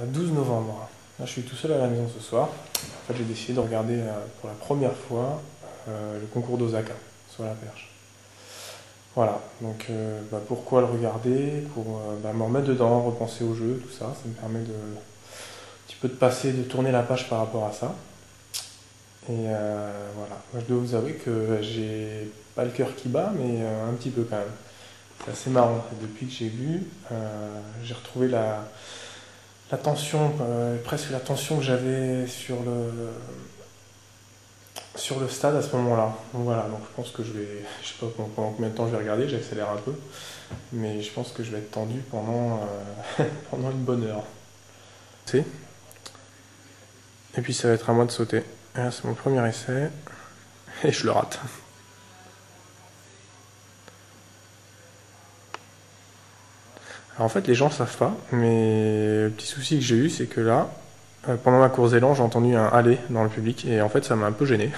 12 novembre. Là, je suis tout seul à la maison ce soir. En fait, j'ai décidé de regarder pour la première fois le concours d'Osaka sur la perche. Voilà, donc pourquoi le regarder? Pour me remettre dedans, repenser au jeu, tout ça. Ça me permet de un petit peu de passer, de tourner la page par rapport à ça. Et voilà, moi, je dois vous avouer que j'ai pas le cœur qui bat, mais un petit peu quand même. C'est assez marrant. Depuis que j'ai vu, j'ai retrouvé la tension, presque la tension que j'avais sur le stade à ce moment-là. Donc voilà, donc je pense que je sais pas pendant combien de temps je vais regarder, j'accélère un peu, mais je pense que je vais être tendu pendant, pendant une bonne heure. Et puis ça va être à moi de sauter. Et là, c'est mon premier essai, et je le rate. Alors en fait, les gens ne savent pas, mais le petit souci que j'ai eu, c'est que là, pendant ma course d'élan, j'ai entendu un aller dans le public, et en fait, ça m'a un peu gêné.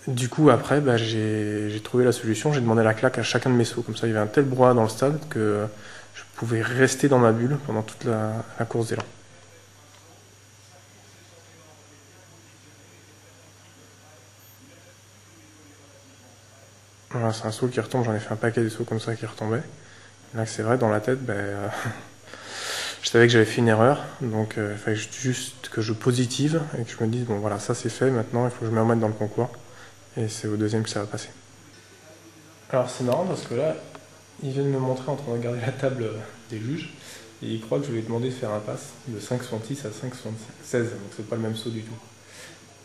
Du coup, après, j'ai trouvé la solution, j'ai demandé la claque à chacun de mes sauts. Comme ça, il y avait un tel brouhaha dans le stade que je pouvais rester dans ma bulle pendant toute la course d'élan. Voilà, c'est un saut qui retombe, j'en ai fait un paquet de sauts comme ça qui retombaient. Là, c'est vrai, dans la tête, je savais que j'avais fait une erreur, donc il fallait juste que je positive et que je me dise, bon voilà, ça c'est fait, maintenant il faut que je me remette dans le concours. Et c'est au deuxième que ça va passer. Alors c'est marrant parce que là, ils viennent me montrer en train de regarder la table des juges, et ils croient que je lui ai demandé de faire un pass de 5,66 à 5,76, donc c'est pas le même saut du tout.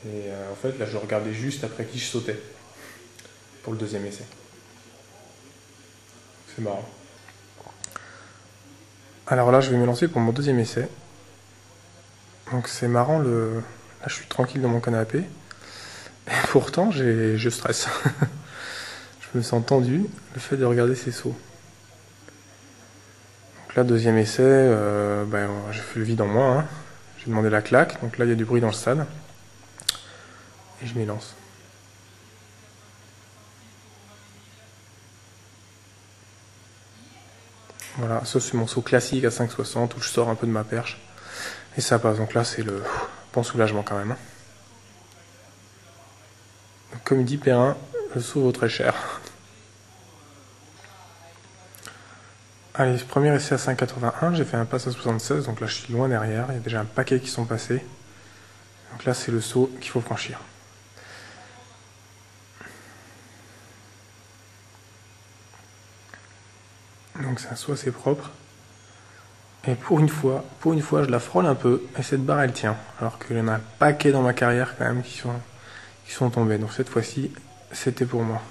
Et en fait, là je regardais juste après qui je sautais, pour le deuxième essai. C'est marrant. Alors là, je vais me lancer pour mon deuxième essai. Donc c'est marrant, là je suis tranquille dans mon canapé, et pourtant je stresse. Je me sens tendu, le fait de regarder ces sauts. Donc là, deuxième essai, j'ai fait le vide en moi, hein. J'ai demandé la claque, donc là il y a du bruit dans le stade. Et je m'y lance. Voilà, ça c'est mon saut classique à 5,60 où je sors un peu de ma perche. Et ça passe, donc là c'est le bon soulagement quand même. Donc, comme dit Perrin, le saut vaut très cher. Allez, premier essai à 5,81, j'ai fait un pass à 76, donc là je suis loin derrière, il y a déjà un paquet qui sont passés. Donc là c'est le saut qu'il faut franchir. Donc c'est un saut assez propre. Et pour une fois, je la frôle un peu, et cette barre elle tient. Alors qu'il y en a un paquet dans ma carrière quand même qui sont tombés. Donc cette fois-ci, c'était pour moi.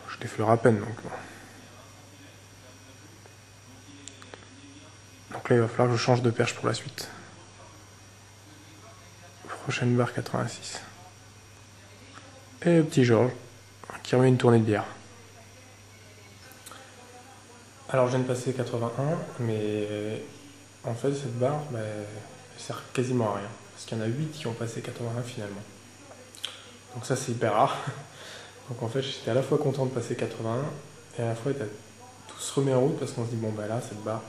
Je l'effleure à peine donc. Donc là il va falloir que je change de perche pour la suite. Prochaine barre 86. Et le petit Georges qui remet une tournée de bière. Alors je viens de passer 81, mais en fait cette barre, elle sert quasiment à rien. Parce qu'il y en a 8 qui ont passé 81 finalement. Donc ça c'est hyper rare. Donc en fait j'étais à la fois content de passer 81 et à la fois tout se remet en route parce qu'on se dit bon là cette barre,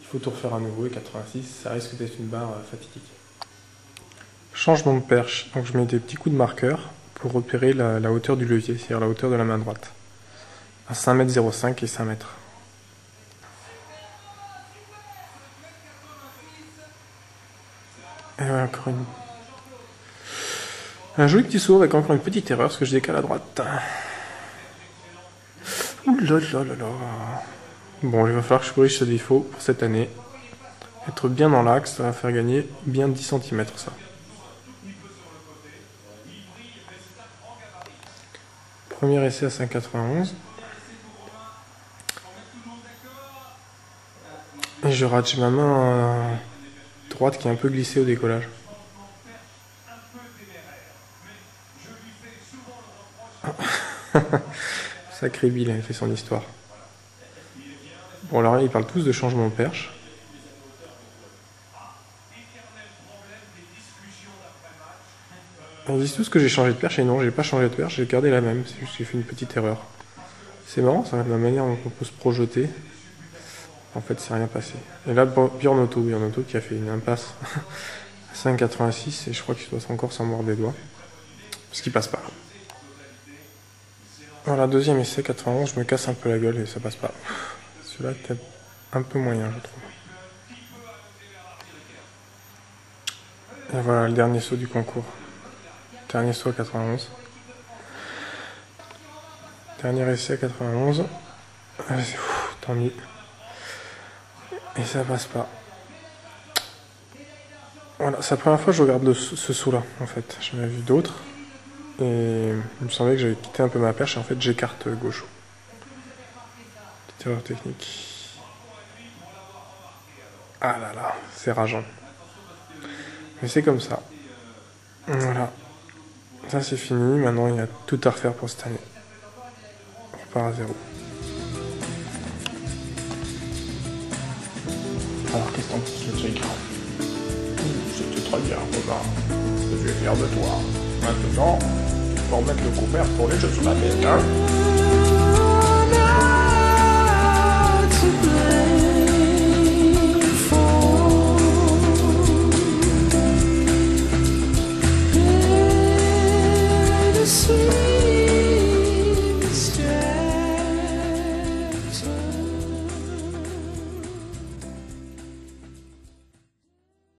il faut tout refaire à nouveau et 86 ça risque d'être une barre fatidique. Changement de perche, donc je mets des petits coups de marqueur pour repérer la hauteur du levier, c'est-à-dire la hauteur de la main droite. À 5,05 m et 5 m. Et voilà, encore un joli petit saut avec encore une petite erreur parce que je décale à droite. Ouh là là là là. Bon, il va falloir que je corrige ce défaut pour cette année. Être bien dans l'axe, ça va faire gagner bien 10 cm ça. Premier essai à 5,91. Et je rate, j'ai ma main droite qui est un peu glissée au décollage. Sacré Bill, il a fait son histoire. Bon, alors là, ils parlent tous de changement de perche. Ils disent tous que j'ai changé de perche, et non, j'ai pas changé de perche, j'ai gardé la même, c'est juste que j'ai fait une petite erreur. C'est marrant, ça, la manière dont on peut se projeter. En fait, c'est rien passé. Et là, Björn Otto qui a fait une impasse à 5,86 et je crois qu'il doit encore s'en mordre des doigts. Parce qu'il passe pas. Voilà, deuxième essai, 91, je me casse un peu la gueule et ça passe pas. Celui-là était un peu moyen, je trouve. Et voilà, le dernier saut du concours. Dernier saut à 91. Dernier essai à 91. Allez, tant mieux. Et ça passe pas. Voilà, c'est la première fois que je regarde ce saut-là, en fait. J'en avais vu d'autres. Et il me semblait que j'avais quitté un peu ma perche. Et en fait, j'écarte gauche. Petite erreur technique. Ah là là, c'est rageant. Mais c'est comme ça. Voilà. Ça, c'est fini. Maintenant, il y a tout à refaire pour cette année. On repart à zéro. Alors, qu'est-ce que t'en penses de Jake? C'était très bien, Romain. Je suis fier de toi. Maintenant, il faut remettre le couvert pour les Jeux Olympiques, hein? Sweet.